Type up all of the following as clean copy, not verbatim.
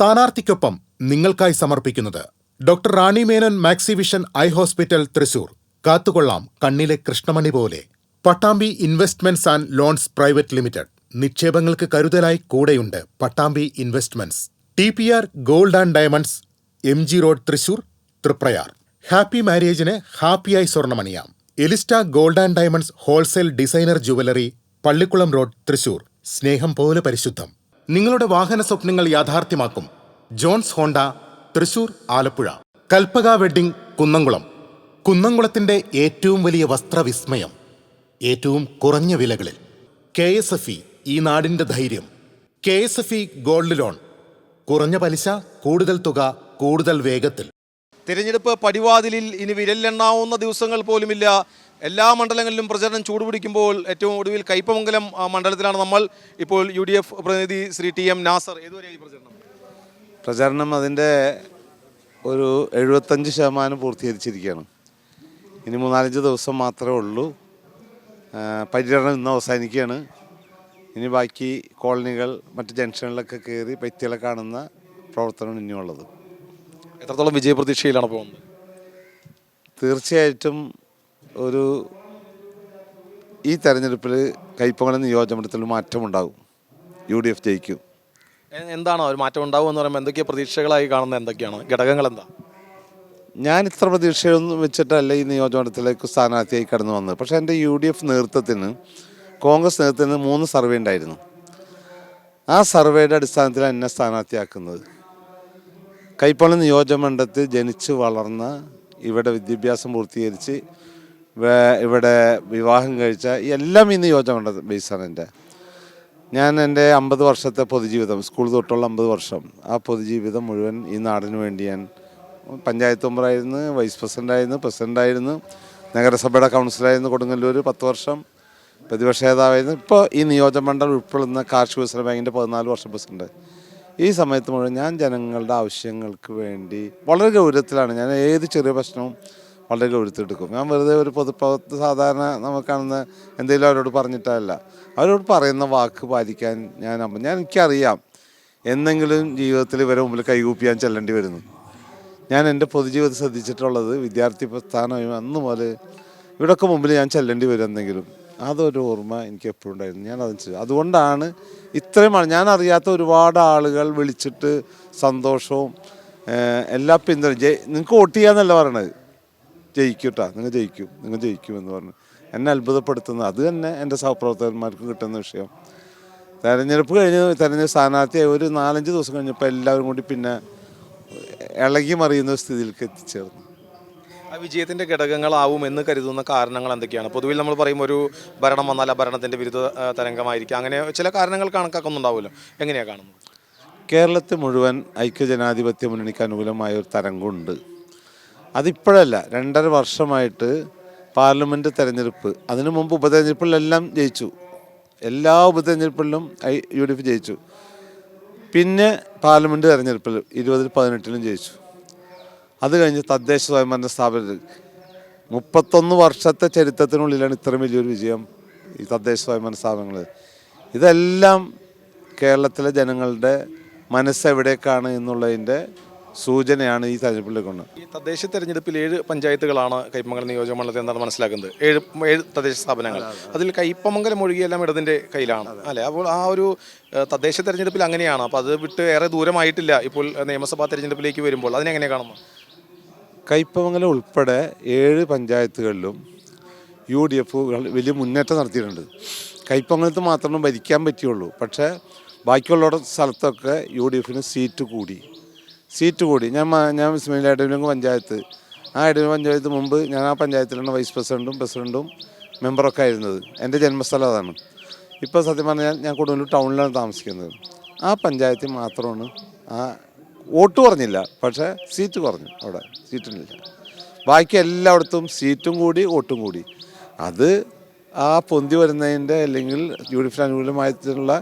സ്ഥാനാർത്ഥിക്കൊപ്പം നിങ്ങൾക്കായി സമർപ്പിക്കുന്നത് doctor Rani Menon Maxivision eye hospital Thrissur. കാത്തുകൊള്ളാം കണ്ണിലെ കൃഷ്ണമണി പോലെ. Pattambi investments and loans private limited. നിക്ഷേപങ്ങൾക്ക് കരുതലായി കൂടെയുണ്ട് Pattambi investments. TPR gold and diamonds, MG road Thrissur, Triprayar. Happy മാരേജിന് ഹാപ്പിയായി സ്വർണ്ണമണിയാം. Elista gold and diamonds wholesale designer jewellery, Pallikkulam road Thrissur. സ്നേഹം പോലെ പരിശുദ്ധം. നിങ്ങളുടെ വാഹന സ്വപ്നങ്ങൾ യാഥാർത്ഥ്യമാക്കും Johns Honda, Thrissur, Alappuzha. Kalpaka wedding, Kunnamkulam. കുന്നംകുളത്തിന്റെ ഏറ്റവും വലിയ വസ്ത്രവിസ്മയം, ഏറ്റവും കുറഞ്ഞ വിലകളിൽ. KSFE, ഈ നാടിന്റെ ധൈര്യം. KSFE ഗോൾഡ് ലോൺ, കുറഞ്ഞ പലിശ, കൂടുതൽ തുക, കൂടുതൽ വേഗത്തിൽ. തിരഞ്ഞെടുപ്പ് പടിവാതിലിൽ ഇനി വിരലിലെണ്ണാവുന്ന ദിവസങ്ങൾ പോലുമില്ല. എല്ലാ മണ്ഡലങ്ങളിലും പ്രചരണം ചൂടുപിടിക്കുമ്പോൾ ഏറ്റവും ഒടുവിൽ കയ്പമംഗലം മണ്ഡലത്തിലാണ് നമ്മൾ ഇപ്പോൾ. UDF പ്രതിനിധി ശ്രീ TM നാസർ, ഏതുവരെയായി പ്രചരണം അതിൻ്റെ ഒരു 75% പൂർത്തീകരിച്ചിരിക്കുകയാണ്. ഇനി 3-4 ദിവസം മാത്രമേ ഉള്ളൂ. പര്യടനം ഇന്ന് അവസാനിക്കുകയാണ്. ഇനി ബാക്കി കോളനികൾ, മറ്റ് ജംഗ്ഷനിലൊക്കെ കയറി വ്യക്തികളെ കാണുന്ന പ്രവർത്തനം ഇനിയുള്ളത്. എത്രത്തോളം വിജയപ്രതീക്ഷയിലാണ് പോകുന്നത്? തീർച്ചയായിട്ടും ഈ തെരഞ്ഞെടുപ്പിൽ കയ്പമംഗലം നിയോജകമണ്ഡലത്തിൽ മാറ്റമുണ്ടാകും. UDF ജയിക്കും. എന്താണോ ഒരു മാറ്റം ഉണ്ടാവും എന്ന് പറയുമ്പോൾ എന്തൊക്കെയാണ് പ്രതീക്ഷകളായി കാണുന്നത്? എന്തൊക്കെയാണ് ഘടകങ്ങൾ? എന്താ? ഞാൻ ഇത്ര പ്രതീക്ഷയൊന്നും വെച്ചിട്ടല്ല ഈ നിയോജകമണ്ഡലത്തിലേക്ക് സ്ഥാനാർത്ഥിയായി കടന്നു വന്നത്. പക്ഷേ എൻ്റെ UDF നേതൃത്വത്തിന്, കോൺഗ്രസ് നേതൃത്വത്തിന് 3 സർവേ ഉണ്ടായിരുന്നു. ആ സർവേയുടെ അടിസ്ഥാനത്തിലാണ് എന്നെ സ്ഥാനാർത്ഥിയാക്കുന്നത്. കയ്പമംഗലം നിയോജകമണ്ഡലത്തിൽ ജനിച്ച് വളർന്ന, ഇവിടെ വിദ്യാഭ്യാസം പൂർത്തീകരിച്ച്, ഇവിടെ വിവാഹം കഴിച്ച എല്ലാം ഈ നിയോജകമണ്ഡലം ബേസാണ്. ഞാൻ എൻ്റെ 50 വർഷത്തെ പൊതുജീവിതം, സ്കൂൾ തൊട്ടുള്ള 50 വർഷം, ആ പൊതുജീവിതം മുഴുവൻ ഈ നാടിന് വേണ്ടി ഞാൻ പഞ്ചായത്ത് മെമ്പറായിരുന്നു, വൈസ് പ്രസിഡൻ്റായിരുന്നു, നഗരസഭയുടെ കൗൺസിലറായിരുന്നു കൊടുങ്ങല്ലൂർ 10 വർഷം, പ്രതിപക്ഷ നേതാവായിരുന്നു. ഇപ്പോൾ ഈ നിയോജകമണ്ഡലം ഉൾപ്പെടുന്ന കാർഷിക വികസന ബാങ്കിൻ്റെ 14 വർഷം പ്രസിഡന്റ്. ഈ സമയത്ത് മുഴുവൻ ഞാൻ ജനങ്ങളുടെ ആവശ്യങ്ങൾക്ക് വേണ്ടി വളരെ ഗൗരവത്തിലാണ്. ഞാൻ ഏത് ചെറിയ പ്രശ്നവും വളരെ ഗൗരവത്തിലെടുക്കും. ഞാൻ വെറുതെ ഒരു പൊതുപ്രവർത്തന സാധാരണ നമുക്ക് കാണുന്ന എന്തെങ്കിലും അവരോട് പറഞ്ഞിട്ടല്ല, അവരോട് പറയുന്ന വാക്ക് പാലിക്കാൻ എനിക്കറിയാം എന്നെങ്കിലും ജീവിതത്തിൽ ഇവരെ മുമ്പിൽ കൈകൂപ്പിയാൻ ചെല്ലേണ്ടി വരുന്നു. ഞാൻ എൻ്റെ പൊതുജീവിതത്തിൽ ശ്രദ്ധിച്ചിട്ടുള്ളത്, വിദ്യാർത്ഥി പ്രസ്ഥാനമായി അന്ന് മുതൽ ഇവിടെയൊക്കെ മുമ്പിൽ ഞാൻ ചെല്ലേണ്ടി വരും എന്തെങ്കിലും. അതൊരു ഓർമ്മ എനിക്ക് എപ്പോഴും ഉണ്ടായിരുന്നു. ഞാൻ അതുകൊണ്ടാണ് ഇത്രയും ഞാൻ അറിയാത്ത ഒരുപാട് ആളുകൾ വിളിച്ചിട്ട് സന്തോഷവും എല്ലാ പിന്തുണ, നിങ്ങൾക്ക് വോട്ട് ചെയ്യാന്നല്ല പറയണത്, ജയിക്കൂട്ടാ, നിങ്ങൾ ജയിക്കുമെന്ന് പറഞ്ഞു എന്നെ അത്ഭുതപ്പെടുത്തുന്നത്. അത് തന്നെ എൻ്റെ സഹപ്രവർത്തകന്മാർക്ക് കിട്ടുന്ന വിഷയം. തെരഞ്ഞെടുപ്പ് സ്ഥാനാർത്ഥിയായി ഒരു 4-5 ദിവസം കഴിഞ്ഞപ്പോൾ എല്ലാവരും കൂടി പിന്നെ ഇളകി മറിയുന്ന സ്ഥിതിയിലേക്ക് എത്തിച്ചേർന്നു. ആ വിജയത്തിൻ്റെ ഘടകങ്ങളാവും എന്ന് കരുതുന്ന കാരണങ്ങൾ എന്തൊക്കെയാണ്? പൊതുവിൽ നമ്മൾ പറയും ഒരു ഭരണം വന്നാൽ ആ ഭരണത്തിൻ്റെ വിരുദ്ധ തരംഗമായിരിക്കും, അങ്ങനെ ചില കാരണങ്ങൾ കണക്കാക്കുന്നുണ്ടാവുമല്ലോ. എങ്ങനെയാണ് കാണുന്നത്? കേരളത്തിൽ മുഴുവൻ ഐക്യജനാധിപത്യ മുന്നണിക്ക് അനുകൂലമായ ഒരു തരംഗമുണ്ട്. അതിപ്പോഴല്ല, 2.5 വർഷമായിട്ട് പാർലമെൻറ്റ് തെരഞ്ഞെടുപ്പ്, അതിനു മുമ്പ് ഉപതെരഞ്ഞെടുപ്പിലെല്ലാം ജയിച്ചു. എല്ലാ ഉപതെരഞ്ഞെടുപ്പിലും UDF ജയിച്ചു. പിന്നെ പാർലമെൻറ്റ് തെരഞ്ഞെടുപ്പിൽ 2018 ജയിച്ചു. അത് കഴിഞ്ഞ് തദ്ദേശ സ്വയംഭരണ സ്ഥാപനത്തിൽ 31 വർഷത്തെ ചരിത്രത്തിനുള്ളിലാണ് ഇത്രയും വലിയൊരു വിജയം ഈ തദ്ദേശ സ്വയംഭരണ സ്ഥാപനങ്ങൾ. ഇതെല്ലാം കേരളത്തിലെ ജനങ്ങളുടെ മനസ്സെവിടേക്കാണ് എന്നുള്ളതിൻ്റെ സൂചനയാണ് ഈ തെരഞ്ഞെടുപ്പിലേക്കുണ്ട്. ഈ തദ്ദേശ തെരഞ്ഞെടുപ്പിൽ 7 പഞ്ചായത്തുകളാണ് കയ്പമംഗലം നിയോജകമണ്ഡലത്തിൽ എന്നാണ് മനസ്സിലാക്കുന്നത്. 7 തദ്ദേശ സ്ഥാപനങ്ങൾ. അതിൽ കയ്പമംഗലം ഒഴികെയെല്ലാം ഇടതിൻ്റെ കയ്യിലാണ് അല്ലേ? അപ്പോൾ ആ ഒരു തദ്ദേശ തെരഞ്ഞെടുപ്പിൽ അങ്ങനെയാണ്. അപ്പോൾ അത് വിട്ട് ഏറെ ദൂരമായിട്ടില്ല ഇപ്പോൾ നിയമസഭാ തെരഞ്ഞെടുപ്പിലേക്ക് വരുമ്പോൾ. അതിനെങ്ങനെ കാണുന്നു? കയ്പമംഗലം ഉൾപ്പെടെ 7 പഞ്ചായത്തുകളിലും UDF വലിയ മുന്നേറ്റം നടത്തിയിട്ടുണ്ട്. കയ്പമംഗലത്ത് മാത്രമേ ഭരിക്കാൻ പറ്റുള്ളൂ. പക്ഷേ ബാക്കിയുള്ള സ്ഥലത്തൊക്കെ UDFന് സീറ്റ് കൂടി. ഞാൻ ഇസ്മായിൽ ഇടവിലങ്ങ് പഞ്ചായത്ത്, ആ ഇടവില പഞ്ചായത്ത് മുമ്പ് ഞാൻ ആ പഞ്ചായത്തിലാണ് വൈസ് പ്രസിഡൻറ്റും മെമ്പറൊക്കെ ആയിരുന്നത്. എൻ്റെ ജന്മസ്ഥലം അതാണ്. ഇപ്പോൾ സത്യം പറഞ്ഞാൽ ഞാൻ കൊടുങ്ങല്ലൂർ ടൗണിലാണ് താമസിക്കുന്നത്. ആ പഞ്ചായത്തിൽ മാത്രമാണ് വോട്ട് കുറഞ്ഞില്ല, പക്ഷേ സീറ്റ് കുറഞ്ഞു. അവിടെ സീറ്റിനില്ല. ബാക്കി എല്ലായിടത്തും സീറ്റും കൂടി, വോട്ടും കൂടി. അത് ആ പൊന്തി വരുന്നതിൻ്റെ, അല്ലെങ്കിൽ UDFന് അനുകൂലമായിട്ടുള്ള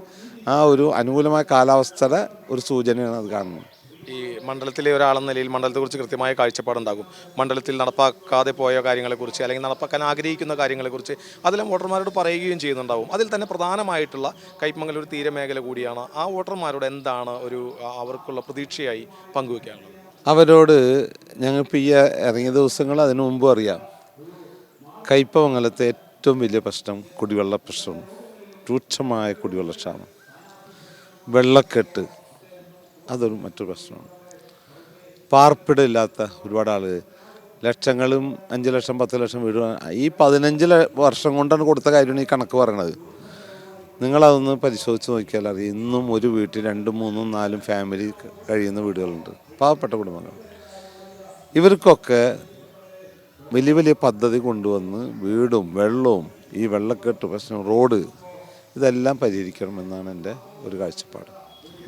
ആ ഒരു അനുകൂലമായ കാലാവസ്ഥയുടെ ഒരു സൂചനയാണ് അത് കാണുന്നത്. ഈ മണ്ഡലത്തിലെ ഒരാളെന്ന നിലയിൽ മണ്ഡലത്തെക്കുറിച്ച് കൃത്യമായ കാഴ്ചപ്പാടുണ്ടാകും. മണ്ഡലത്തിൽ നടപ്പാക്കാതെ പോയ കാര്യങ്ങളെക്കുറിച്ച് അല്ലെങ്കിൽ നടപ്പാക്കാൻ ആഗ്രഹിക്കുന്ന കാര്യങ്ങളെക്കുറിച്ച് അതെല്ലാം വോട്ടർമാരോട് പറയുകയും ചെയ്യുന്നുണ്ടാവും. അതിൽ തന്നെ പ്രധാനമായിട്ടുള്ള കയ്പമംഗലം ഒരു തീരമേഖല കൂടിയാണ്. ആ വോട്ടർമാരോട് എന്താണ് അവർക്കുള്ള പ്രതീക്ഷയായി പങ്കുവയ്ക്കാനുള്ളത്? അവരോട് ഞങ്ങൾക്ക് ഈ ഇറങ്ങിയ ദിവസങ്ങൾ അതിനു മുമ്പും അറിയാം. കയ്പമംഗലത്തെ ഏറ്റവും വലിയ പ്രശ്നം കുടിവെള്ള പ്രശ്നമാണ്. രൂക്ഷമായ കുടിവെള്ളക്ഷാമം, വെള്ളക്കെട്ട്, അതൊരു മറ്റൊരു പ്രശ്നമാണ്. പാർപ്പിടമില്ലാത്ത ഒരുപാട് ആളുകൾ, ലക്ഷങ്ങളും 5 ലക്ഷം 10 ലക്ഷം വീട് ഈ 15 വർഷം കൊണ്ടാണ് കൊടുത്ത കാര്യമാണ് ഈ കണക്ക് പറയണത്. നിങ്ങളതൊന്ന് പരിശോധിച്ച് നോക്കിയാൽ അറിയാം. ഇന്നും ഒരു വീട്ടിൽ 2, 3, 4 ഫാമിലി കഴിയുന്ന വീടുകളുണ്ട്, പാവപ്പെട്ട കുടുംബങ്ങൾ. ഇവർക്കൊക്കെ വലിയ വലിയ പദ്ധതി കൊണ്ടുവന്ന് വീടും വെള്ളവും ഈ വെള്ളക്കെട്ട് പ്രശ്നം, റോഡ്, ഇതെല്ലാം പരിഹരിക്കണമെന്നാണ് എൻ്റെ ഒരു കാഴ്ചപ്പാട്.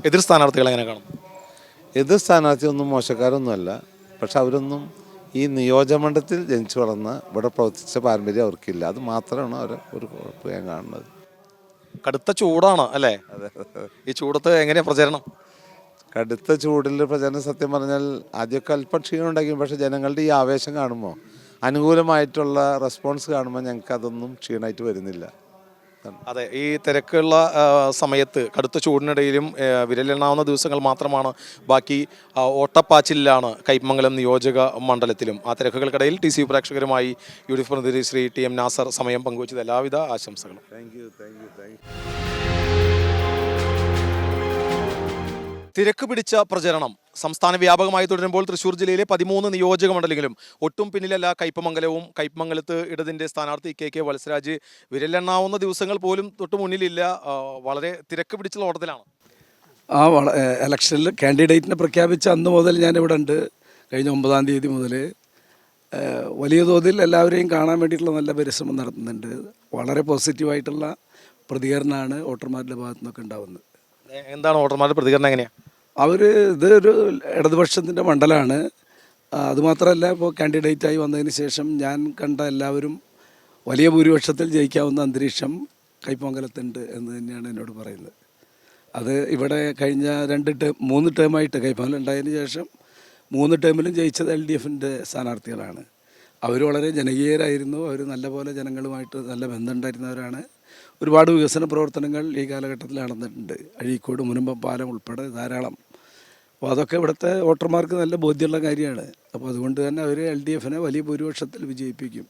എതിർ സ്ഥാനാർത്ഥികൾ എങ്ങനെ കാണും? എതിർ സ്ഥാനാർത്ഥിയൊന്നും മോശക്കാരൊന്നുമല്ല. പക്ഷെ അവരൊന്നും ഈ നിയോജകമണ്ഡലത്തിൽ ജനിച്ചു വളർന്ന ഇവിടെ പ്രവർത്തിച്ച പാരമ്പര്യം അവർക്കില്ല. അത് മാത്രമാണ് അവരെ ഒരു കുഴപ്പം ഞാൻ കാണുന്നത്. കടുത്ത ചൂടാണ് അല്ലേ? ഈ ചൂടത്ത് എങ്ങനെയാണ് പ്രചരണം? കടുത്ത ചൂടിൽ പ്രചരണം സത്യം പറഞ്ഞാൽ ആദ്യമൊക്കെ അല്പം ക്ഷീണം ഉണ്ടാക്കി. പക്ഷേ ജനങ്ങളുടെ ഈ ആവേശം കാണുമ്പോൾ, അനുകൂലമായിട്ടുള്ള റെസ്പോൺസ് കാണുമ്പോൾ ഞങ്ങൾക്ക് അതൊന്നും ക്ഷീണമായിട്ട് വരുന്നില്ല. അതെ, ഈ തിരക്കുള്ള സമയത്ത് കടുത്ത ചൂടിനിടയിലും വിരലെണ്ണാവുന്ന ദിവസങ്ങൾ മാത്രമാണ് ബാക്കി. ഓട്ടപ്പാച്ചിലാണ് കയ്പമംഗലം നിയോജക മണ്ഡലത്തിലും. ആ തിരക്കുകൾക്കിടയിൽ TCU പ്രേക്ഷകരുമായി UDF പ്രതിനിധി ശ്രീ TM നാസർ സമയം പങ്കുവച്ചത്. എല്ലാവിധ ആശംസകളും. Thank you. തിരക്ക് പിടിച്ച പ്രചരണം സംസ്ഥാന വ്യാപകമായി തുടരുമ്പോൾ തൃശ്ശൂർ ജില്ലയിലെ 13 നിയോജക മണ്ഡലങ്ങളിലും ഒട്ടും പിന്നിലല്ല കയ്പമംഗലവും. കയ്പമംഗലത്ത് ഇടതിൻ്റെ സ്ഥാനാർത്ഥി KK വത്സരാജ് വിരലെണ്ണാവുന്ന ദിവസങ്ങൾ പോലും തൊട്ട് മുന്നിലില്ല. വളരെ തിരക്ക് പിടിച്ചുള്ള ഓട്ടത്തിലാണ്. ഇലക്ഷനിൽ കാൻഡിഡേറ്റിനെ പ്രഖ്യാപിച്ച അന്ന് മുതൽ ഞാനിവിടെ ഉണ്ട്. കഴിഞ്ഞ 9-ാം തീയതി മുതൽ വലിയ തോതിൽ എല്ലാവരെയും കാണാൻ വേണ്ടിയിട്ടുള്ള നല്ല പരിശ്രമം നടത്തുന്നുണ്ട്. വളരെ പോസിറ്റീവായിട്ടുള്ള പ്രതികരണമാണ് വോട്ടർമാരുടെ ഭാഗത്തു നിന്നൊക്കെ ഉണ്ടാകുന്നത്. എന്താണ് വോട്ടർമാരുടെ പ്രതികരണം? എങ്ങനെയാണ് ഇതൊരു ഇടതുപക്ഷത്തിൻ്റെ മണ്ഡലമാണ്. അതുമാത്രമല്ല, ഇപ്പോൾ കാൻഡിഡേറ്റായി വന്നതിന് ശേഷം ഞാൻ കണ്ട എല്ലാവരും വലിയ ഭൂരിപക്ഷത്തിൽ ജയിക്കാവുന്ന അന്തരീക്ഷം കയ്പമംഗലത്തുണ്ട് എന്ന് തന്നെയാണ് എന്നോട് പറയുന്നത്. അത് ഇവിടെ കഴിഞ്ഞ 3 ടേമായിട്ട് കയ്പമംഗലം ഉണ്ടായതിന് ശേഷം 3 ടേമിലും ജയിച്ചത് LDFൻ്റെ സ്ഥാനാർത്ഥികളാണ്. അവർ വളരെ ജനകീയരായിരുന്നു. അവർ നല്ലപോലെ ജനങ്ങളുമായിട്ട് നല്ല ബന്ധമുണ്ടായിരുന്നവരാണ്. ഒരുപാട് വികസന പ്രവർത്തനങ്ങൾ ഈ കാലഘട്ടത്തിൽ നടന്നിട്ടുണ്ട്. അഴീക്കോട് മുനമ്പം പാലം ഉൾപ്പെടെ ധാരാളം. അപ്പോൾ അതൊക്കെ ഇവിടുത്തെ വോട്ടർമാർക്ക് നല്ല ബോധ്യമുള്ള കാര്യമാണ്. അപ്പോൾ അതുകൊണ്ട് തന്നെ അവർ LDFനെ വലിയ ഭൂരിപക്ഷത്തിൽ വിജയിപ്പിക്കും.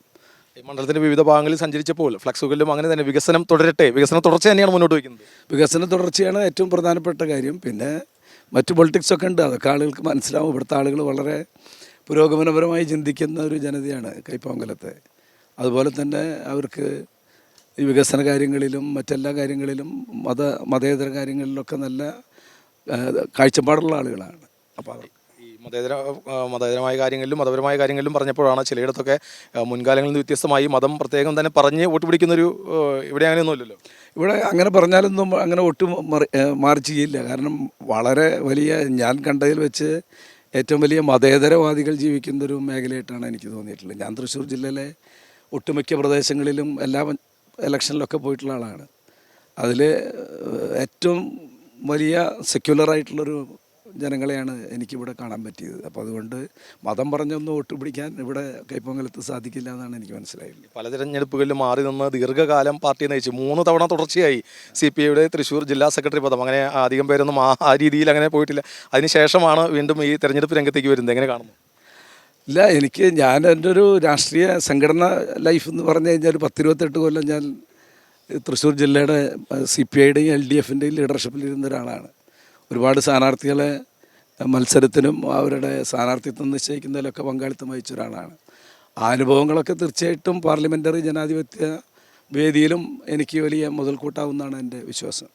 ഈ മണ്ഡലത്തിൻ്റെ വിവിധ ഭാഗങ്ങളിൽ സഞ്ചരിച്ചപ്പോൾ ഫ്ലക്സുകളിലും അങ്ങനെ തന്നെ വികസനം തുടരട്ടെ, വികസന തുടർച്ച തന്നെയാണ് മുന്നോട്ട് വയ്ക്കുന്നത്. വികസന തുടർച്ചയാണ് ഏറ്റവും പ്രധാനപ്പെട്ട കാര്യം. പിന്നെ മറ്റു പൊളിറ്റിക്സൊക്കെ ഉണ്ട്, അതൊക്കെ ആളുകൾക്ക് മനസ്സിലാവും. ഇവിടുത്തെ ആളുകൾ വളരെ പുരോഗമനപരമായി ചിന്തിക്കുന്ന ഒരു ജനതയാണ് കയ്പമംഗലത്തെ. അതുപോലെ തന്നെ അവർക്ക് ഈ വികസന കാര്യങ്ങളിലും മറ്റെല്ലാ കാര്യങ്ങളിലും മതേതര കാര്യങ്ങളിലൊക്കെ നല്ല കാഴ്ചപ്പാടുള്ള ആളുകളാണ്. അപ്പോൾ ഈ മതേതരമായ കാര്യങ്ങളിലും മതപരമായ കാര്യങ്ങളിലും പറഞ്ഞപ്പോഴാണ് ചിലയിടത്തൊക്കെ മുൻകാലങ്ങളിൽ നിന്ന് വ്യത്യസ്തമായി മതം പ്രത്യേകം തന്നെ പറഞ്ഞ് വോട്ട് പിടിക്കുന്നൊരു, ഇവിടെ അങ്ങനെയൊന്നുമില്ലല്ലോ. ഇവിടെ അങ്ങനെ പറഞ്ഞാലൊന്നും അങ്ങനെ ഒട്ടും മാറി ചെയ്യില്ല. കാരണം വളരെ വലിയ, ഞാൻ കണ്ടതിൽ വെച്ച് ഏറ്റവും വലിയ മതേതരവാദികൾ ജീവിക്കുന്നൊരു മേഖലയായിട്ടാണ് എനിക്ക് തോന്നിയിട്ടുള്ളത്. ഞാൻ തൃശ്ശൂർ ജില്ലയിലെ ഒട്ടുമിക്ക പ്രദേശങ്ങളിലും എല്ലാ ഇലക്ഷനിലൊക്കെ പോയിട്ടുള്ള ആളാണ്. അതിൽ ഏറ്റവും വലിയ സെക്യുലറായിട്ടുള്ളൊരു ജനങ്ങളെയാണ് എനിക്കിവിടെ കാണാൻ പറ്റിയത്. അപ്പോൾ അതുകൊണ്ട് മതം പറഞ്ഞൊന്നും വോട്ട് പിടിക്കാൻ ഇവിടെ കയ്പമംഗലത്ത് സാധിക്കില്ല എന്നാണ് എനിക്ക് മനസ്സിലായത്. പല തിരഞ്ഞെടുപ്പുകളിലും മാറി നിന്ന് ദീർഘകാലം പാർട്ടിയെ നയിച്ചു. 3 തവണ തുടർച്ചയായി CPIയുടെ തൃശ്ശൂർ ജില്ലാ സെക്രട്ടറി പദം. അങ്ങനെ അധികം പേരൊന്നും ആ രീതിയിൽ അങ്ങനെ പോയിട്ടില്ല. അതിനുശേഷമാണ് വീണ്ടും ഈ തെരഞ്ഞെടുപ്പ് രംഗത്തേക്ക് വരുന്നത്. എങ്ങനെ കാണുന്നു? ഇല്ല, ഞാൻ എൻ്റെ ഒരു രാഷ്ട്രീയ സംഘടന ലൈഫ് എന്ന് പറഞ്ഞു കഴിഞ്ഞാൽ ഒരു 10-28 കൊല്ലം ഞാൻ തൃശ്ശൂർ ജില്ലയുടെ CPIയുടെയും LDFൻ്റെയും ലീഡർഷിപ്പിലിരുന്ന ഒരാളാണ്. ഒരുപാട് സ്ഥാനാർത്ഥികളെ മത്സരത്തിനും അവരുടെ സ്ഥാനാർത്ഥിത്വം നിശ്ചയിക്കുന്നതിലൊക്കെ പങ്കാളിത്തം വഹിച്ച ഒരാളാണ്. ആ അനുഭവങ്ങളൊക്കെ തീർച്ചയായിട്ടും പാർലമെൻ്ററി ജനാധിപത്യ വേദിയിലും എനിക്ക് വലിയ മുതൽക്കൂട്ടാവുന്നതാണ് എൻ്റെ വിശ്വാസം.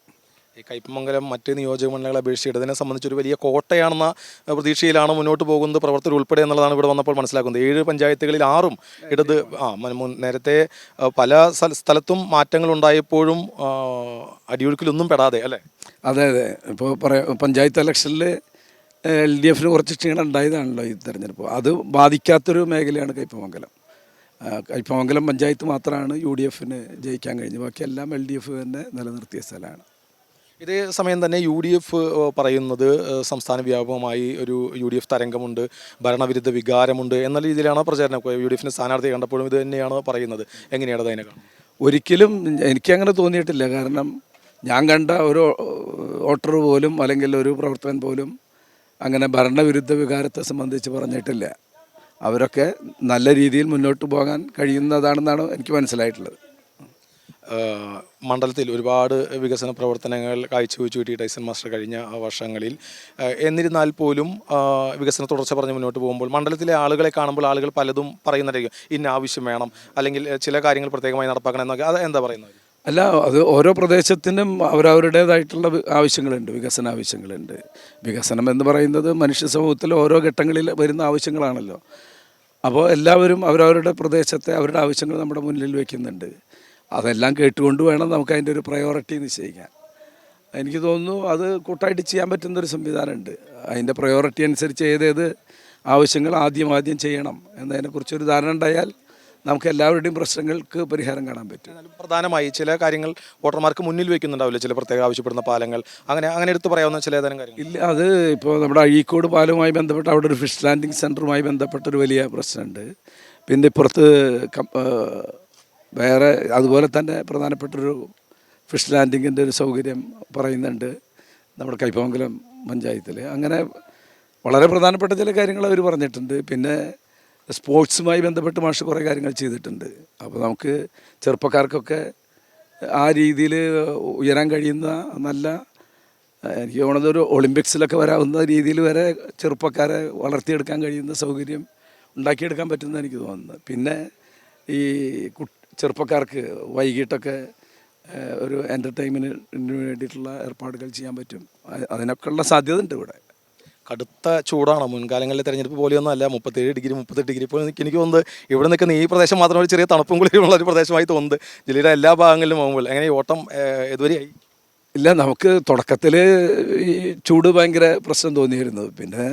ഈ കയ്പമംഗലം മറ്റ് നിയോജക മണ്ഡലങ്ങളെ അപേക്ഷിച്ച് ഇടതിനെ സംബന്ധിച്ചൊരു വലിയ കോട്ടയാണെന്ന പ്രതീക്ഷയിലാണ് മുന്നോട്ട് പോകുന്നത് പ്രവർത്തകർ ഉൾപ്പെടെ എന്നുള്ളതാണ് ഇവിടെ വന്നപ്പോൾ മനസ്സിലാക്കുന്നത്. 7 പഞ്ചായത്തുകളിൽ 6ഉം ഇടത്. നേരത്തെ പല സ്ഥലത്തും മാറ്റങ്ങൾ ഉണ്ടായപ്പോഴും അടിയൊഴുക്കിലൊന്നും പെടാതെ അല്ലേ? അതെ. ഇപ്പോൾ പഞ്ചായത്ത് ഇലക്ഷനിൽ LDFന് കുറച്ച് ക്ഷീണം ഉണ്ടായതാണല്ലോ ഈ തെരഞ്ഞെടുപ്പ്. അത് ബാധിക്കാത്തൊരു മേഖലയാണ് കയ്പമംഗലം. കയ്പമംഗലം പഞ്ചായത്ത് മാത്രമാണ് UDFന് ജയിക്കാൻ കഴിഞ്ഞത്. ബാക്കിയെല്ലാം LDF തന്നെ നിലനിർത്തിയ സ്ഥലമാണ്. ഇതേ സമയം തന്നെ യു ഡി എഫ് പറയുന്നത് സംസ്ഥാന വ്യാപകമായി ഒരു യു ഡി എഫ് തരംഗമുണ്ട്, ഭരണവിരുദ്ധ വികാരമുണ്ട് എന്ന രീതിയിലാണ് പ്രചാരണം. യു ഡി എഫിന് സ്ഥാനാർത്ഥിയെ കണ്ടപ്പോഴും ഇത് തന്നെയാണ് പറയുന്നത്. എങ്ങനെയാണ് അതിനെ കാണുന്നത്? ഒരിക്കലും എനിക്കങ്ങനെ തോന്നിയിട്ടില്ല. കാരണം ഞാൻ കണ്ട ഒരു വോട്ടർ പോലും അല്ലെങ്കിൽ ഒരു പ്രവർത്തകൻ പോലും അങ്ങനെ ഭരണവിരുദ്ധ വികാരത്തെ സംബന്ധിച്ച് പറഞ്ഞിട്ടില്ല. അവരൊക്കെ നല്ല രീതിയിൽ മുന്നോട്ട് പോകാൻ കഴിയുന്നതാണെന്നാണ് എനിക്ക് മനസ്സിലായിട്ടുള്ളത്. മണ്ഡലത്തിൽ ഒരുപാട് വികസന പ്രവർത്തനങ്ങൾ കാഴ്ചവെച്ചു കിട്ടി ടൈസൺ മാസ്റ്റർ കഴിഞ്ഞ വർഷങ്ങളിൽ. എന്നിരുന്നാൽ പോലും വികസന തുടർച്ച പറഞ്ഞ് മുന്നോട്ട് പോകുമ്പോൾ മണ്ഡലത്തിലെ ആളുകളെ കാണുമ്പോൾ ആളുകൾ പലതും പറയുന്നുണ്ടായിരിക്കും, ഇന്ന ആവശ്യം വേണം, അല്ലെങ്കിൽ ചില കാര്യങ്ങൾ പ്രത്യേകമായി നടപ്പാക്കണം എന്നൊക്കെ. അത് എന്താ പറയുന്നത്? അല്ല, അത് ഓരോ പ്രദേശത്തിനും അവരവരുടേതായിട്ടുള്ള ആവശ്യങ്ങളുണ്ട്, വികസന ആവശ്യങ്ങളുണ്ട്. വികസനം എന്ന് പറയുന്നത് മനുഷ്യ സമൂഹത്തിൽ ഓരോ ഘട്ടങ്ങളിൽ വരുന്ന ആവശ്യങ്ങളാണല്ലോ. അപ്പോൾ എല്ലാവരും അവരവരുടെ പ്രദേശത്തെ അവരുടെ ആവശ്യങ്ങൾ നമ്മുടെ മുന്നിൽ വയ്ക്കുന്നുണ്ട്. അതെല്ലാം കേട്ടുകൊണ്ട് വേണം നമുക്ക് അതിൻ്റെ ഒരു പ്രയോറിറ്റി നിശ്ചയിക്കാൻ. എനിക്ക് തോന്നുന്നു അത് കൂട്ടായിട്ട് ചെയ്യാൻ പറ്റുന്നൊരു സംവിധാനമുണ്ട്. അതിൻ്റെ പ്രയോറിറ്റി അനുസരിച്ച് ഏതേത് ആവശ്യങ്ങൾ ആദ്യം ചെയ്യണം എന്നതിനെക്കുറിച്ചൊരു ധാരണ ഉണ്ടായാൽ നമുക്ക് എല്ലാവരുടെയും പ്രശ്നങ്ങൾക്ക് പരിഹാരം കാണാൻ പറ്റും. പ്രധാനമായി ചില കാര്യങ്ങൾ വോട്ടർമാർക്ക് മുന്നിൽ വയ്ക്കുന്നുണ്ടാവില്ല, ചില പ്രത്യേക ആവശ്യപ്പെടുന്ന പാലങ്ങൾ, അങ്ങനെ എടുത്ത് പറയാവുന്ന ചില ഏതാനും കാര്യങ്ങൾ. ഇല്ല, അത് ഇപ്പോൾ നമ്മുടെ അഴീക്കോട് പാലവുമായി ബന്ധപ്പെട്ട് അവിടെ ഒരു ഫിഷ് ലാൻഡിങ് സെൻറ്ററുമായി ബന്ധപ്പെട്ടൊരു വലിയ പ്രശ്നമുണ്ട്. പിന്നെ ഇപ്പുറത്ത് വേറെ അതുപോലെ തന്നെ പ്രധാനപ്പെട്ടൊരു ഫിഷ് ലാൻഡിങ്ങിൻ്റെ ഒരു സൗകര്യം പറയുന്നുണ്ട് നമ്മുടെ കയ്പമംഗലം പഞ്ചായത്തിൽ. അങ്ങനെ വളരെ പ്രധാനപ്പെട്ട ചില കാര്യങ്ങൾ അവർ പറഞ്ഞിട്ടുണ്ട്. പിന്നെ സ്പോർട്സുമായി ബന്ധപ്പെട്ട് മാഷ് കുറേ കാര്യങ്ങൾ ചെയ്തിട്ടുണ്ട്. അപ്പോൾ നമുക്ക് ചെറുപ്പക്കാർക്കൊക്കെ ആ രീതിയിൽ ഉയരാൻ കഴിയുന്ന നല്ല, എനിക്ക് തോന്നുന്നത് ഒരു ഒളിമ്പിക്സിലൊക്കെ വരാവുന്ന രീതിയിൽ വരെ ചെറുപ്പക്കാരെ വളർത്തിയെടുക്കാൻ കഴിയുന്ന സൗകര്യം ഉണ്ടാക്കിയെടുക്കാൻ പറ്റുമെന്ന് എനിക്ക് തോന്നുന്നത്. പിന്നെ ഈ ചെറുപ്പക്കാർക്ക് വൈകിട്ടൊക്കെ ഒരു എൻ്റർടൈൻമെൻറ്റിന് വേണ്ടിയിട്ടുള്ള ഏർപ്പാടുകൾ ചെയ്യാൻ പറ്റും. അതിനൊക്കെയുള്ള സാധ്യത ഉണ്ട് ഇവിടെ. കടുത്ത ചൂടാണ്. മുൻകാലങ്ങളിലെ തെരഞ്ഞെടുപ്പ് പോലെയൊന്നും അല്ല. 37 ഡിഗ്രി 38 ഡിഗ്രി. ഇപ്പോൾ എനിക്ക് തോന്നുന്നത് ഇവിടെ നിൽക്കുന്ന ഈ പ്രദേശം മാത്രം ഒരു ചെറിയ തണുപ്പും കുളിരുമുള്ള ഒരു പ്രദേശമായി തോന്നുന്നത്. ജില്ലയുടെ എല്ലാ ഭാഗങ്ങളിലും പോകുമ്പോൾ എങ്ങനെ ഈ ഓട്ടം ഇതുവരെയായി? ഇല്ല, നമുക്ക് തുടക്കത്തിൽ ഈ ചൂട് ഭയങ്കര പ്രശ്നം തോന്നിയിരുന്നു. പിന്നെ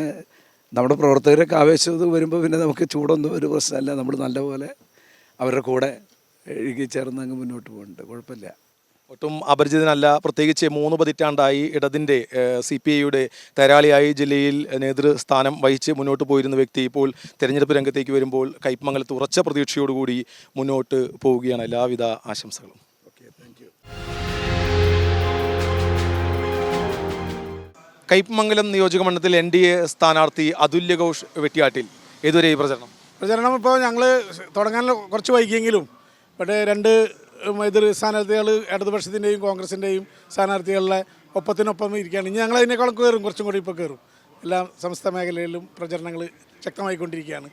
നമ്മുടെ പ്രവർത്തകരൊക്കെ ആവേശം വരുമ്പോൾ പിന്നെ നമുക്ക് ചൂടൊന്നും ഒരു പ്രശ്നമല്ല. നമ്മൾ നല്ലപോലെ അവരുടെ കൂടെ എഴുകി ചേർന്ന് അങ്ങ് മുന്നോട്ട് പോകുന്നുണ്ട്, കുഴപ്പമില്ല. ഒട്ടും അപരിചിതനല്ല. പ്രത്യേകിച്ച് 3 പതിറ്റാണ്ടായി ഇടതിൻ്റെ CPIയുടെ തേരാളിയായി ജില്ലയിൽ നേതൃസ്ഥാനം വഹിച്ച് മുന്നോട്ട് പോയിരുന്ന വ്യക്തി ഇപ്പോൾ തെരഞ്ഞെടുപ്പ് രംഗത്തേക്ക് വരുമ്പോൾ കയ്പമംഗലത്ത് ഉറച്ച പ്രതീക്ഷയോടുകൂടി മുന്നോട്ട് പോവുകയാണ്. എല്ലാവിധ ആശംസകളും. Okay, thank you. കയ്പമംഗലം നിയോജക മണ്ഡലത്തിൽ NDA സ്ഥാനാർത്ഥി അതുല്യ ഘോഷ് വെട്ടിയാട്ടിൽ. ഏതുവരെ ഈ പ്രചരണം? ഇപ്പോൾ ഞങ്ങൾ തുടങ്ങാൻ കുറച്ച് വൈകിയെങ്കിലും പക്ഷേ 2 എതിർ സ്ഥാനാർത്ഥികൾ ഇടതുപക്ഷത്തിൻ്റെയും കോൺഗ്രസിൻ്റെയും സ്ഥാനാർത്ഥികളുടെ ഒപ്പത്തിനൊപ്പം ഇരിക്കുകയാണ്. ഇനി ഞങ്ങൾ അതിനേക്കാളും കയറും, കുറച്ചും കൂടി ഇപ്പോൾ കയറും. എല്ലാ സമസ്ത മേഖലയിലും പ്രചരണങ്ങൾ ശക്തമായിക്കൊണ്ടിരിക്കുകയാണ്.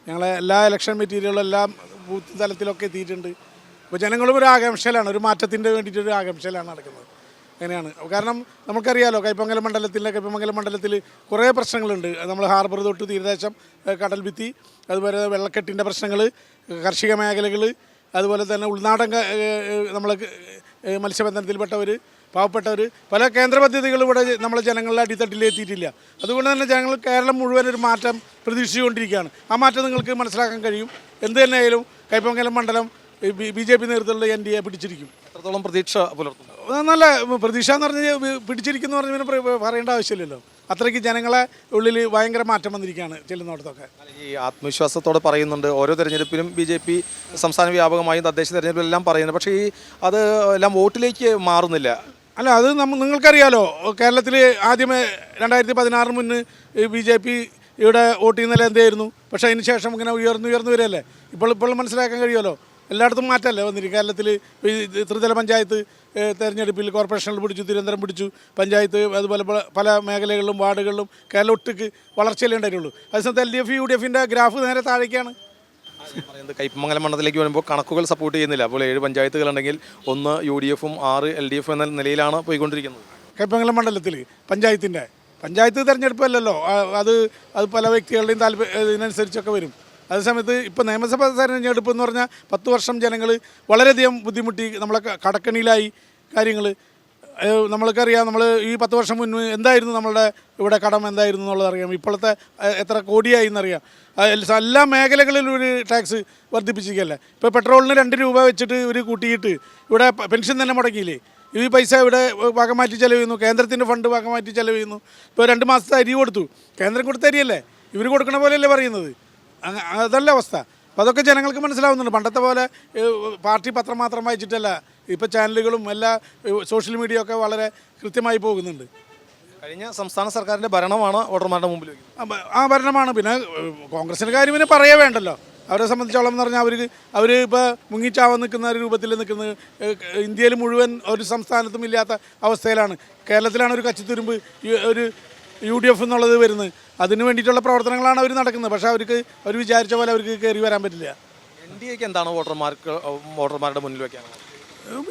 ഞങ്ങളെ എല്ലാ ഇലക്ഷൻ മെറ്റീരിയലും എല്ലാം ബൂത്ത് തലത്തിലൊക്കെ എത്തിയിട്ടുണ്ട്. അപ്പോൾ ജനങ്ങളും ഒരു ആകാംക്ഷയിലാണ്, ഒരു മാറ്റത്തിൻ്റെ വേണ്ടിയിട്ടൊരു ആകാംക്ഷയിലാണ് നടക്കുന്നത്. അങ്ങനെയാണ്. കാരണം നമുക്കറിയാലോ കയ്പമംഗലം മണ്ഡലത്തിൽ കുറേ പ്രശ്നങ്ങളുണ്ട്. നമ്മൾ ഹാർബർ തൊട്ട് തീരദേശം, കടൽ ഭിത്തി, അതുപോലെ വെള്ളക്കെട്ടിൻ്റെ പ്രശ്നങ്ങൾ, കാർഷിക മേഖലകൾ, അതുപോലെ തന്നെ ഉൾനാടൻ നമ്മൾ മത്സ്യബന്ധനത്തിൽപ്പെട്ടവർ, പാവപ്പെട്ടവർ, പല കേന്ദ്ര പദ്ധതികളും ഇവിടെ നമ്മളെ ജനങ്ങളുടെ അടിത്തട്ടിൽ എത്തിയിട്ടില്ല. അതുകൊണ്ട് തന്നെ ജനങ്ങൾ കേരളം മുഴുവൻ ഒരു മാറ്റം പ്രതീക്ഷിച്ചുകൊണ്ടിരിക്കുകയാണ്. ആ മാറ്റം നിങ്ങൾക്ക് മനസ്സിലാക്കാൻ കഴിയും. എന്ത് തന്നെയായാലും കയ്പമംഗലം മണ്ഡലം BJP നേതൃത്വത്തിലുള്ള NDA പിടിച്ചിരിക്കും. എത്രത്തോളം പ്രതീക്ഷ പുലർത്തുന്നു? നല്ല പ്രതീക്ഷ എന്ന് പറഞ്ഞാൽ പിടിച്ചിരിക്കുന്നു പറഞ്ഞാൽ പറയേണ്ട ആവശ്യമില്ലല്ലോ. അത്രയ്ക്ക് ജനങ്ങളെ ഉള്ളിൽ ഭയങ്കര മാറ്റം വന്നിരിക്കുകയാണ് ചെല്ലുന്നിടത്തൊക്കെ. ഈ ആത്മവിശ്വാസത്തോടെ പറയുന്നുണ്ട്. ഓരോ തെരഞ്ഞെടുപ്പിലും BJP സംസ്ഥാന വ്യാപകമായും തദ്ദേശ തെരഞ്ഞെടുപ്പിലെല്ലാം പറയുന്നത്. പക്ഷേ അത് എല്ലാം വോട്ടിലേക്ക് മാറുന്നില്ല. അല്ല, അത് നിങ്ങൾക്കറിയാലോ, കേരളത്തിൽ ആദ്യമേ 2016 മുന്നേ BJP ഇവിടെ വോട്ട് ചെയ്യുന്ന നില എന്തായിരുന്നു. പക്ഷേ അതിന് ശേഷം ഇങ്ങനെ ഉയർന്നു വരികയല്ലേ. ഇപ്പോൾ മനസ്സിലാക്കാൻ കഴിയുമല്ലോ. എല്ലായിടത്തും മാറ്റമല്ലേ വന്നിരിക്കും. കേരളത്തിൽ ത്രിതല പഞ്ചായത്ത് തെരഞ്ഞെടുപ്പിൽ കോർപ്പറേഷനിൽ പിടിച്ചു, തിരുവനന്തപുരം പിടിച്ചു, പഞ്ചായത്ത്, അതുപോലെ പല മേഖലകളിലും വാർഡുകളിലും കേരളം ഒട്ടുക്ക് വളർച്ചയല്ലേ ഉണ്ടായിട്ടുള്ളൂ. അതേസമയത്ത് LDF UDF ഗ്രാഫ് നേരെ താഴേക്കാണ്. പറയുന്നത് കയ്പമംഗലം മണ്ഡലത്തിലേക്ക് വരുമ്പോൾ കണക്കുകൾ സപ്പോർട്ട് ചെയ്യുന്നില്ല. അപ്പോൾ 7 പഞ്ചായത്തുകളുണ്ടെങ്കിൽ 1 UDF-ഉം 6 LDF എന്ന നിലയിലാണ് പോയിക്കൊണ്ടിരിക്കുന്നത്. കയ്പമംഗലം മണ്ഡലത്തിൽ പഞ്ചായത്ത് തിരഞ്ഞെടുപ്പല്ലല്ലോ, അത് പല വ്യക്തികളുടെയും ഇതിനനുസരിച്ചൊക്കെ വരും. അതേസമയത്ത് ഇപ്പോൾ നിയമസഭാ തെരഞ്ഞെടുപ്പ് എന്ന് പറഞ്ഞാൽ 10 വർഷം ജനങ്ങൾ വളരെയധികം ബുദ്ധിമുട്ടി, നമ്മളെ കടക്കണിയിലായി കാര്യങ്ങൾ. നമ്മൾക്കറിയാം, നമ്മൾ ഈ 10 വർഷം മുന്നേ എന്തായിരുന്നു നമ്മളുടെ ഇവിടെ കടം എന്തായിരുന്നു എന്നുള്ളത് അറിയാം. ഇപ്പോഴത്തെ എത്ര കോടിയായി എന്നറിയാം. എല്ലാ മേഖലകളിലും ഒരു ടാക്സ് വർദ്ധിപ്പിച്ചിരിക്കുകയല്ലേ. ഇപ്പോൾ പെട്രോളിന് 2 രൂപ വെച്ചിട്ട് ഒരു കൂട്ടിയിട്ട് ഇവിടെ പെൻഷൻ തന്നെ മുടങ്ങിയില്ലേ. ഈ പൈസ ഇവിടെ ഭാഗം മാറ്റി ചെലവ് ചെയ്യുന്നു, കേന്ദ്രത്തിൻ്റെ ഫണ്ട് ഭാഗം മാറ്റി ചെലവ് ചെയ്യുന്നു. ഇപ്പോൾ 2 മാസത്തെ അരി കൊടുത്തു, കേന്ദ്രം കൊടുത്ത അരിയല്ലേ, ഇവർ കൊടുക്കണ പോലെയല്ലേ പറയുന്നത്. അതല്ല അവസ്ഥ. അപ്പോൾ അതൊക്കെ ജനങ്ങൾക്ക് മനസ്സിലാവുന്നുണ്ട്. പണ്ടത്തെ പോലെ പാർട്ടി പത്രം മാത്രം വായിച്ചിട്ടല്ല, ഇപ്പോൾ ചാനലുകളും എല്ലാ സോഷ്യൽ മീഡിയ ഒക്കെ വളരെ കൃത്യമായി പോകുന്നുണ്ട്. കഴിഞ്ഞ സംസ്ഥാന സർക്കാരിൻ്റെ ഭരണമാണ് വോട്ടർമാരുടെ മുമ്പിൽ വയ്ക്കുന്നത്. ആ ഭരണമാണ്. പിന്നെ കോൺഗ്രസിൻ്റെ കാര്യം പിന്നെ പറയേ വേണ്ടല്ലോ. അവരെ സംബന്ധിച്ചോളം എന്ന് പറഞ്ഞാൽ അവർ ഇപ്പോൾ മുങ്ങിച്ചാവാൻ നിൽക്കുന്ന ഒരു രൂപത്തിൽ നിൽക്കുന്നത് ഇന്ത്യയിൽ മുഴുവൻ ഒരു സംസ്ഥാനത്തും ഇല്ലാത്ത അവസ്ഥയിലാണ്. കേരളത്തിലാണ് ഒരു കച്ചിത്തുരുമ്പ് ഒരു UDF എന്നുള്ളത് വരുന്നത്. അതിന് വേണ്ടിയിട്ടുള്ള പ്രവർത്തനങ്ങളാണ് അവർ നടക്കുന്നത്. പക്ഷേ അവർ വിചാരിച്ച പോലെ അവർക്ക് കയറി വരാൻ പറ്റില്ല. NDAക്ക് എന്താണ് വോട്ടർമാരുടെ മുന്നിൽ വയ്ക്കാനുള്ളത്?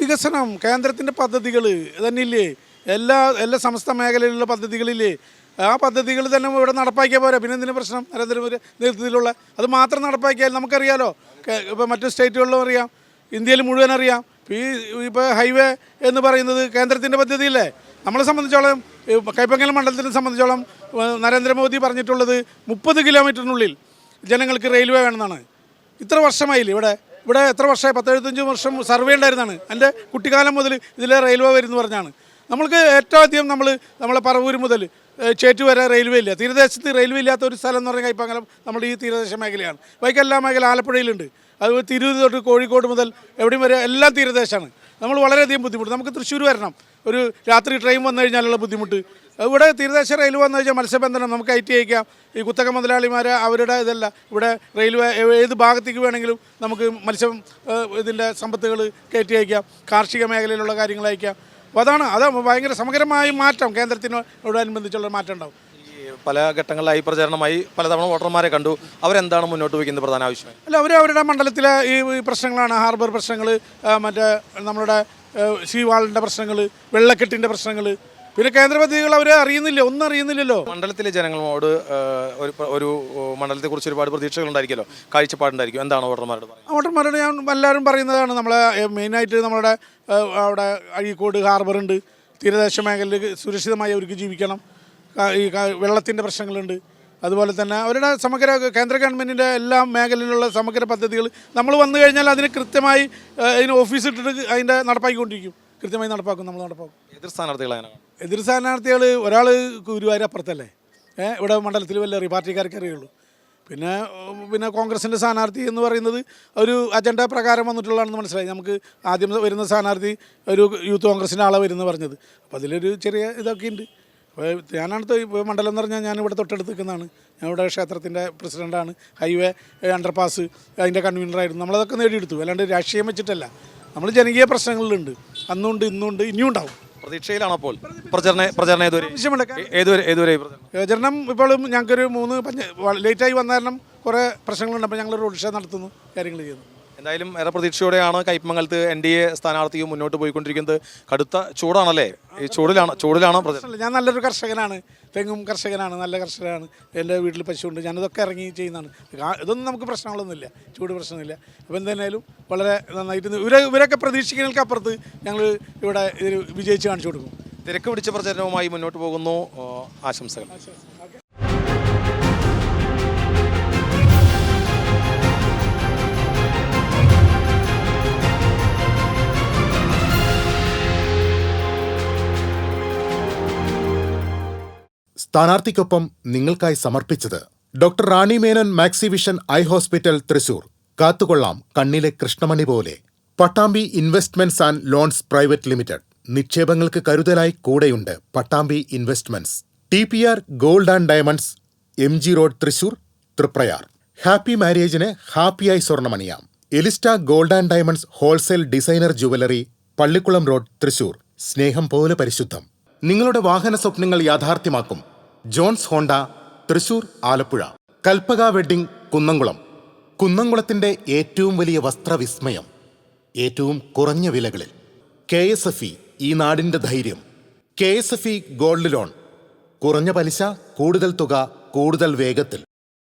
വികസനം, കേന്ദ്രത്തിൻ്റെ പദ്ധതികൾ തന്നെയില്ലേ, എല്ലാ സമസ്ത മേഖലയിലുള്ള പദ്ധതികളില്ലേ, ആ പദ്ധതികൾ തന്നെ ഇവിടെ നടപ്പാക്കിയാൽ പോരാ. പിന്നെ എന്തിനു പ്രശ്നം? നരേന്ദ്രമോദി നേതൃത്വത്തിലുള്ള അത് മാത്രം നടപ്പാക്കിയാൽ നമുക്കറിയാലോ. ഇപ്പോൾ മറ്റു സ്റ്റേറ്റുകളിലും അറിയാം, ഇന്ത്യയിൽ മുഴുവൻ അറിയാം. ഇപ്പോൾ ഹൈവേ എന്ന് പറയുന്നത് കേന്ദ്രത്തിൻ്റെ പദ്ധതിയില്ലേ. നമ്മളെ സംബന്ധിച്ചോളം കൈപ്പങ്കലം മണ്ഡലത്തിനെ സംബന്ധിച്ചോളം നരേന്ദ്രമോദി പറഞ്ഞിട്ടുള്ളത് 30 കിലോമീറ്ററിനുള്ളിൽ ജനങ്ങൾക്ക് റെയിൽവേ വേണമെന്നാണ്. ഇത്ര വർഷമായില്ലേ ഇവിടെ എത്ര വർഷമായി? 10-75 വർഷം സർവേ ഉണ്ടായിരുന്നാണ്. എൻ്റെ കുട്ടിക്കാലം മുതൽ ഇതിലെ റെയിൽവേ വരുമെന്ന് പറഞ്ഞാണ്. നമ്മൾക്ക് ഏറ്റവും അധികം നമ്മളെ പറവൂർ മുതൽ ചേറ്റു വരെ റെയിൽവേ ഇല്ല. തീരദേശത്ത് റെയിൽവേ ഇല്ലാത്ത ഒരു സ്ഥലം എന്ന് പറഞ്ഞാൽ കൈപ്പങ്കലം നമ്മുടെ ഈ തീരദേശ മേഖലയാണ്. ബാക്കി എല്ലാ മേഖല ആലപ്പുഴയിലുണ്ട്. അത് തിരൂർ തൊട്ട് കോഴിക്കോട് മുതൽ എവിടെയും വരെ എല്ലാം തീരദേശമാണ്. നമ്മൾ വളരെയധികം ബുദ്ധിമുട്ട്. നമുക്ക് തൃശ്ശൂർ വരണം, ഒരു രാത്രി ട്രെയിൻ വന്നു കഴിഞ്ഞാലുള്ള ബുദ്ധിമുട്ട്. ഇവിടെ തീരദേശ റെയിൽവേ വന്നു കഴിഞ്ഞാൽ മത്സ്യബന്ധനം നമുക്ക് കയറ്റി അയക്കാം. ഈ കുത്തക മുതലാളിമാർ അവരുടെ ഇതല്ല, ഇവിടെ റെയിൽവേ ഏത് ഭാഗത്തേക്ക് വേണമെങ്കിലും നമുക്ക് ഇതിൻ്റെ സമ്പത്തുകൾ കയറ്റി അയക്കാം. കാർഷിക മേഖലയിലുള്ള കാര്യങ്ങൾ അയക്കാം. അപ്പോൾ അത് ഭയങ്കര സമഗ്രമായ മാറ്റം കേന്ദ്രത്തിനോടനുബന്ധിച്ചുള്ള മാറ്റം ഉണ്ടാവും. പല ഘട്ടങ്ങളിലായി പ്രചാരണമായി പലതവണ വോട്ടർമാരെ കണ്ടു. അവരെന്താണ് മുന്നോട്ട് വയ്ക്കുന്നത് പ്രധാന ആവശ്യമായി? അല്ല, അവരുടെ മണ്ഡലത്തിലെ ഈ പ്രശ്നങ്ങളാണ്. ഹാർബർ പ്രശ്നങ്ങൾ, മറ്റേ നമ്മുടെ സീ വാളിൻ്റെ പ്രശ്നങ്ങൾ, വെള്ളക്കെട്ടിൻ്റെ പ്രശ്നങ്ങൾ, പിന്നെ കേന്ദ്ര പദ്ധതികൾ അവർ ഒന്നും അറിയുന്നില്ലല്ലോ. മണ്ഡലത്തിലെ ജനങ്ങളോട് ഒരു മണ്ഡലത്തെക്കുറിച്ച് ഒരുപാട് പ്രതീക്ഷകളുണ്ടായിരിക്കുമല്ലോ, കാഴ്ചപ്പാടുണ്ടായിരിക്കും. എന്താണ് വോട്ടർമാരോട് ഞാൻ എല്ലാവരും പറയുന്നതാണ്. നമ്മളെ മെയിനായിട്ട് നമ്മുടെ അവിടെ അഴീക്കോട് ഹാർബറുണ്ട്. തീരദേശ മേഖലയിൽ സുരക്ഷിതമായി അവർക്ക് ജീവിക്കണം. ഈ വെള്ളത്തിൻ്റെ പ്രശ്നങ്ങളുണ്ട്. അതുപോലെ തന്നെ അവരുടെ സമഗ്ര കേന്ദ്ര ഗവൺമെൻറ്റിൻ്റെ എല്ലാ മേഖലയിലുള്ള സമഗ്ര പദ്ധതികൾ നമ്മൾ വന്നു കഴിഞ്ഞാൽ അതിന് കൃത്യമായി അതിന് ഓഫീസ് ഇട്ടിട്ട് അതിൻ്റെ നടപ്പാക്കിക്കൊണ്ടിരിക്കും. കൃത്യമായി നടപ്പാക്കും. എതിർ സ്ഥാനാർത്ഥികൾ ഒരാൾ ഗുരുവായൂർ അപ്പുറത്തല്ലേ, ഇവിടെ മണ്ഡലത്തിൽ വല്ല പാർട്ടിക്കാർക്ക് അറിയുള്ളൂ. പിന്നെ കോൺഗ്രസിൻ്റെ സ്ഥാനാർത്ഥി എന്ന് പറയുന്നത് ഒരു അജണ്ട പ്രകാരം വന്നിട്ടുള്ളതാണെന്ന് മനസ്സിലായി. നമുക്ക് ആദ്യം വരുന്ന സ്ഥാനാർത്ഥി ഒരു യൂത്ത് കോൺഗ്രസിൻ്റെ ആളെ വരുന്നത് പറഞ്ഞത്. അപ്പോൾ അതിലൊരു ചെറിയ ഇതൊക്കെ ഉണ്ട്. അപ്പോൾ ഞാനടുത്ത് മണ്ഡലം എന്ന് പറഞ്ഞാൽ ഞാനിവിടെ തൊട്ടടുത്ത് നിൽക്കുന്നതാണ്. ഞാനിവിടെ ക്ഷേത്രത്തിൻ്റെ പ്രസിഡൻ്റാണ്. ഹൈവേ അണ്ടർപാസ് അതിൻ്റെ കൺവീനറായിരുന്നു. നമ്മളതൊക്കെ നേടിയെടുത്തു. അല്ലാണ്ട് രാഷ്ട്രീയം വെച്ചിട്ടല്ല. നമ്മൾ ജനകീയ പ്രശ്നങ്ങളിലുണ്ട്. അന്നുണ്ട്, ഇന്നുണ്ട്, ഇനിയും ഉണ്ടാവും. പ്രതീക്ഷയിലാണ്. അപ്പോൾ പ്രചരണം ഇപ്പോൾ ഞങ്ങൾക്കൊരു 3 ലേറ്റായി വന്ന കാരണം കുറേ പ്രശ്നങ്ങളുണ്ട്. അപ്പോൾ ഞങ്ങൾ റോഡ് ഷോ നടത്തുന്നു, കാര്യങ്ങൾ ചെയ്യുന്നു. എന്തായാലും ഏറെ പ്രതീക്ഷയോടെയാണ് കയ്പമംഗലത്ത് NDA സ്ഥാനാർത്ഥിയും മുന്നോട്ട് പോയിക്കൊണ്ടിരിക്കുന്നത്. കടുത്ത ചൂടാണല്ലേ? ഈ ചൂടിലാണ് പ്രചരണം. ഞാൻ നല്ലൊരു കർഷകനാണ്, തെങ്ങും കർഷകനാണ്, നല്ല കർഷകനാണ്. എൻ്റെ വീട്ടിൽ പശുവുണ്ട്. ഞാനിതൊക്കെ ഇറങ്ങി ചെയ്യുന്നതാണ്. ഇതൊന്നും നമുക്ക് പ്രശ്നങ്ങളൊന്നുമില്ല, ചൂട് പ്രശ്നമില്ല. അപ്പോൾ എന്തായാലും വളരെ നന്നായിട്ട് ഇവരൊക്കെ പ്രതീക്ഷിക്കുന്നതിനപ്പുറത്ത് ഞങ്ങൾ ഇവിടെ ഇത് വിജയിച്ച് കാണിച്ചു കൊടുക്കും. തിരക്ക് പിടിച്ച പ്രചരണവുമായി മുന്നോട്ട് പോകുന്നു. ആശംസകൾ. സ്ഥാനാർത്ഥിക്കൊപ്പം നിങ്ങൾക്കായി സമർപ്പിച്ചത് doctor Rani Menon Maxivision eye hospital Thrissur. കാത്തുകൊള്ളാം കണ്ണിലെ കൃഷ്ണമണി പോലെ. Pattambi investments and loans private limited. നിക്ഷേപങ്ങൾക്ക് കരുതലായി കൂടെയുണ്ട് Pattambi investments. TPR gold and diamonds, MG road Thrissur, Triprayar. Happy മാരേജിന് ഹാപ്പിയായി സ്വർണ്ണമണിയാം. Elista gold and diamonds wholesale designer jewellery, Pallikkulam road Thrissur. സ്നേഹം പോലെ പരിശുദ്ധം. നിങ്ങളുടെ വാഹന സ്വപ്നങ്ങൾ യാഥാർത്ഥ്യമാക്കും Johns Honda, Thrissur, Alappuzha. Kalpaka wedding, Kunnamkulam. കുന്നംകുളത്തിന്റെ ഏറ്റവും വലിയ വസ്ത്രവിസ്മയം, ഏറ്റവും കുറഞ്ഞ വിലകളിൽ. KSFE, ഈ നാടിന്റെ ധൈര്യം. KSFE gold loan. കുറഞ്ഞ പലിശ, കൂടുതൽ തുക, കൂടുതൽ വേഗത്തിൽ.